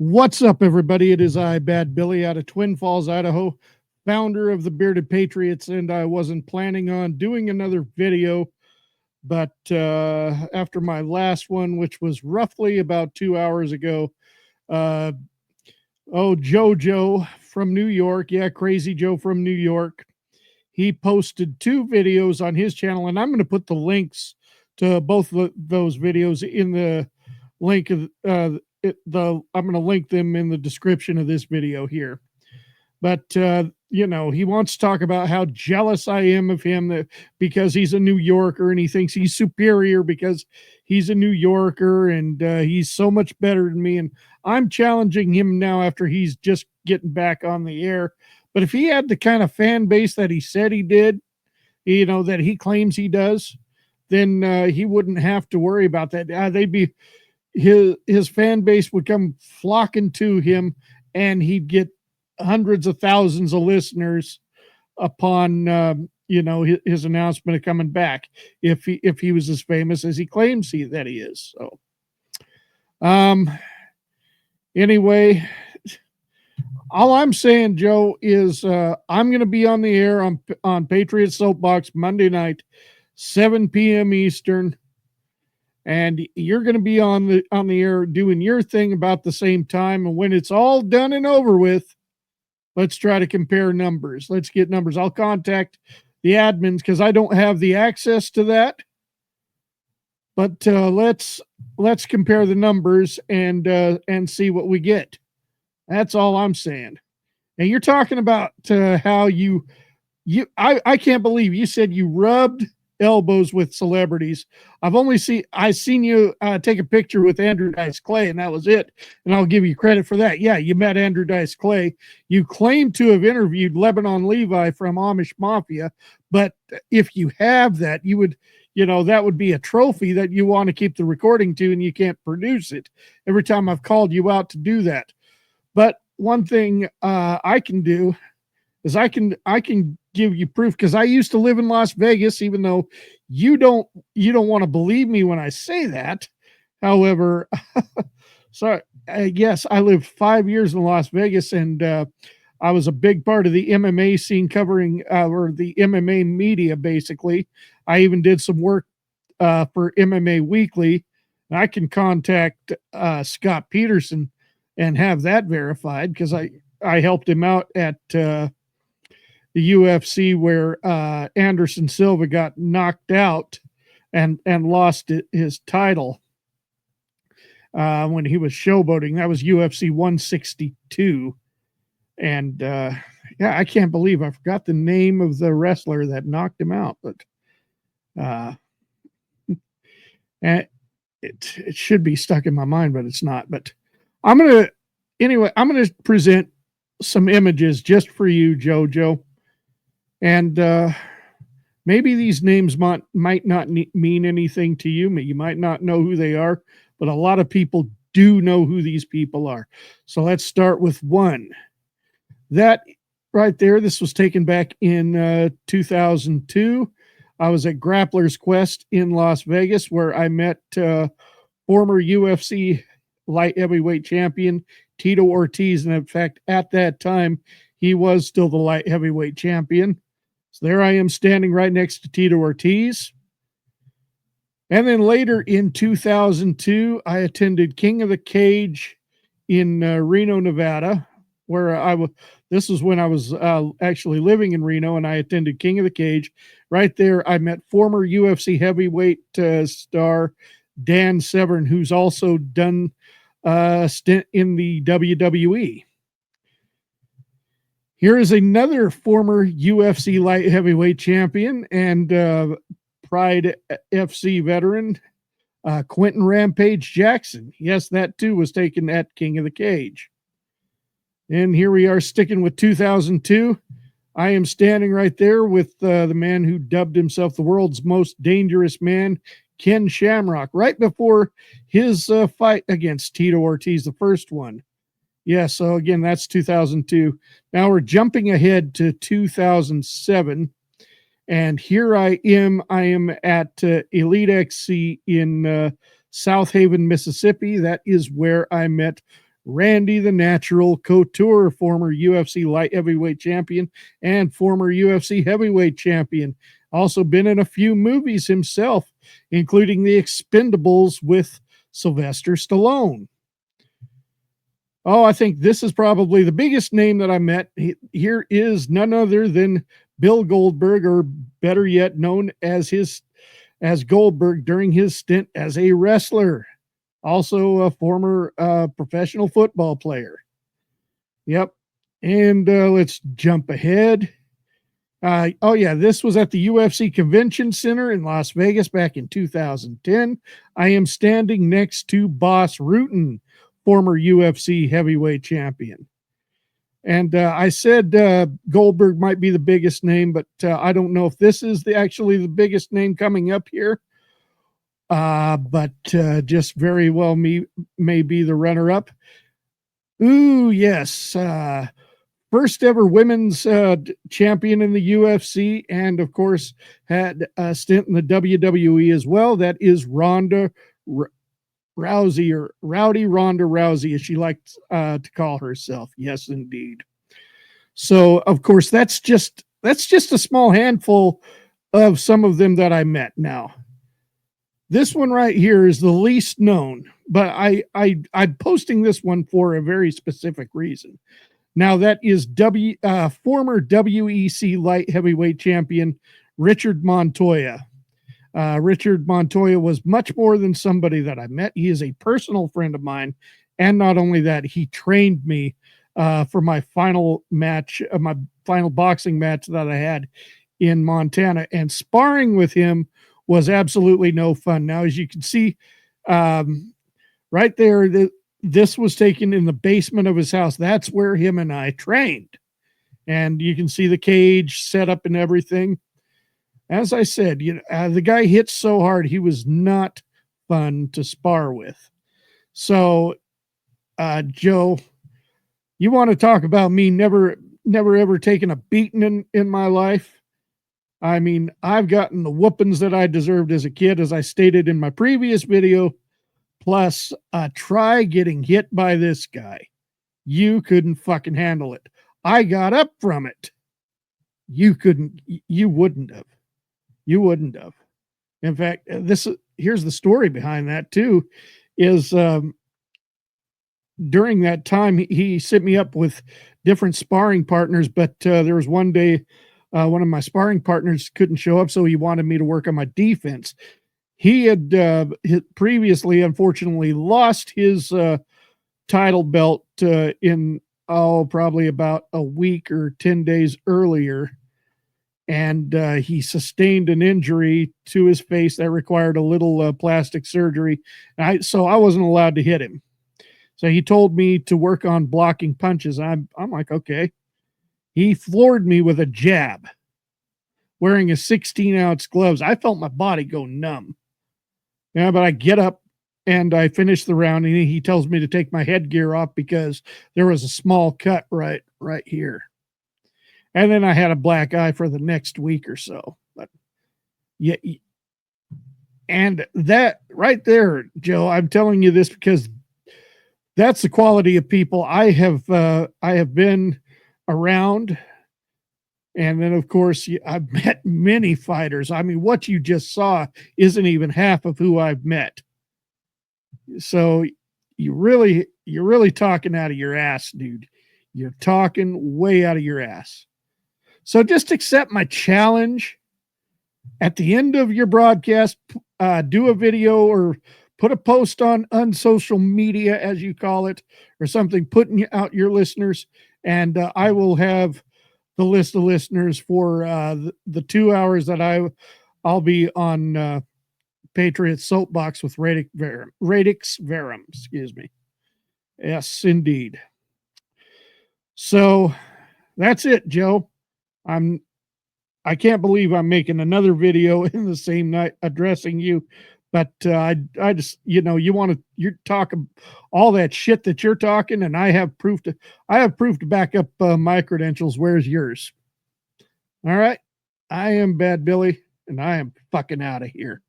What's up, everybody? It is I, Bad Billy, out of Twin Falls, Idaho, founder of the Bearded Patriots, and I wasn't planning on doing another video, but after my last one, which was roughly about 2 hours ago, uh, Jojo from New York, yeah, Crazy Joe from New York, he posted two videos on his channel, and I'm going to put the links to both those videos in the link of I'm going to link them in the description of this video here. But he wants to talk about how jealous I am of him because he's a New Yorker and he thinks he's superior because he's a New Yorker and he's so much better than me. And I'm challenging him now after he's just getting back on the air. But if he had the kind of fan base that he said he did, that he claims he does, then he wouldn't have to worry about that. They'd be his fan base would come flocking to him, and he'd get hundreds of thousands of listeners upon his announcement of coming back if he was as famous as he claims that he is. So anyway, all I'm saying, Joe, is I'm going to be on the air on Patriot Soapbox Monday night, 7 p.m. Eastern, and you're going to be on the air doing your thing about the same time. And when it's all done and over with, let's try to compare numbers. Let's get numbers. I'll contact the admins because I don't have the access to that. But let's compare the numbers and see what we get. That's all I'm saying. And you're talking about how I can't believe you said you rubbed elbows with celebrities. I seen you take a picture with Andrew Dice Clay, and that was it. And I'll give you credit for that. Yeah, you met Andrew Dice Clay. You claim to have interviewed Lebanon Levi from Amish Mafia, but if you have that, you would, that would be a trophy that you want to keep the recording to, and you can't produce it. Every time I've called you out to do that. But one thing I can do is I can give you proof, because I used to live in Las Vegas, even though you don't want to believe me when I say that. However, so yes, I lived 5 years in Las Vegas, and I was a big part of the MMA scene, covering or the MMA media, basically. I even did some work for MMA Weekly. And I can contact Scott Peterson and have that verified, because I helped him out at the UFC where Anderson Silva got knocked out and lost his title when he was showboating. That was UFC 162. And yeah, I can't believe I forgot the name of the wrestler that knocked him out. But and it should be stuck in my mind, but it's not. But I'm going to present some images just for you, JoJo. And maybe these names might not mean anything to you. You might not know who they are, but a lot of people do know who these people are. So let's start with one. That right there, this was taken back in 2002. I was at Grappler's Quest in Las Vegas, where I met former UFC light heavyweight champion Tito Ortiz. And in fact, at that time, he was still the light heavyweight champion. So there I am standing right next to Tito Ortiz. And then later in 2002, I attended King of the Cage in Reno, Nevada, where this was when I was actually living in Reno, and I attended King of the Cage. Right there, I met former UFC heavyweight star Dan Severn, who's also done a stint in the WWE. Here is another former UFC light heavyweight champion and Pride FC veteran, Quentin Rampage Jackson. Yes, that too was taken at King of the Cage. And here we are sticking with 2002. I am standing right there with the man who dubbed himself the world's most dangerous man, Ken Shamrock, right before his fight against Tito Ortiz, the first one. Yeah, so again, that's 2002. Now we're jumping ahead to 2007. And here I am at Elite XC in South Haven, Mississippi. That is where I met Randy the Natural Couture, former UFC light heavyweight champion and former UFC heavyweight champion. Also been in a few movies himself, including The Expendables with Sylvester Stallone. Oh, I think this is probably the biggest name that I met. Here is none other than Bill Goldberg, or better yet, known as Goldberg during his stint as a wrestler. Also a former professional football player. Yep. And let's jump ahead. Oh, yeah, this was at the UFC Convention Center in Las Vegas back in 2010. I am standing next to Bas Rutten, former UFC heavyweight champion. And I said Goldberg might be the biggest name, but I don't know if this is actually the biggest name coming up here. But just very well may be the runner-up. Ooh, yes. First ever women's champion in the UFC, and of course had a stint in the WWE as well. That is Ronda Rousey, or Rowdy Ronda Rousey, as she likes to call herself. Yes, indeed. So, of course, that's just a small handful of some of them that I met. Now, this one right here is the least known, but I'm posting this one for a very specific reason. Now, that is former WEC light heavyweight champion Richard Montoya. Richard Montoya was much more than somebody that I met. He is a personal friend of mine. And not only that, he trained me for my final match, my final boxing match that I had in Montana. And sparring with him was absolutely no fun. Now, as you can see right there, this was taken in the basement of his house. That's where him and I trained. And you can see the cage set up and everything. As I said, the guy hit so hard, he was not fun to spar with. So, Joe, you want to talk about me never ever taking a beating in my life? I mean, I've gotten the whoopings that I deserved as a kid, as I stated in my previous video. Plus, try getting hit by this guy. You couldn't fucking handle it. I got up from it. You wouldn't have. You wouldn't have. In fact, here's the story behind that too, is during that time, he set me up with different sparring partners, but there was one day one of my sparring partners couldn't show up, so he wanted me to work on my defense. He had previously, unfortunately, lost his title belt in probably about a week or 10 days earlier. And he sustained an injury to his face that required a little plastic surgery. So I wasn't allowed to hit him. So he told me to work on blocking punches. I'm like, okay. He floored me with a jab, wearing a 16-ounce gloves. I felt my body go numb. Yeah, but I get up and I finish the round, and he tells me to take my headgear off because there was a small cut right here. And then I had a black eye for the next week or so. But yeah, and that right there, Joe, I'm telling you this because that's the quality of people I have been around. And then, of course, I've met many fighters. I mean, what you just saw isn't even half of who I've met. So you're really talking out of your ass, dude. You're talking way out of your ass. So just accept my challenge. At the end of your broadcast, do a video or put a post on social media, as you call it, or something, putting out your listeners, and I will have the list of listeners for the 2 hours that I'll be on Patriot Soapbox with Radix Verum. Excuse me. Yes, indeed. So that's it, Joe. I can't believe I'm making another video in the same night addressing you, but I just, you're talking all that shit that you're talking, and I have proof to back up my credentials. Where's yours? All right. I am Bad Billy, and I am fucking out of here.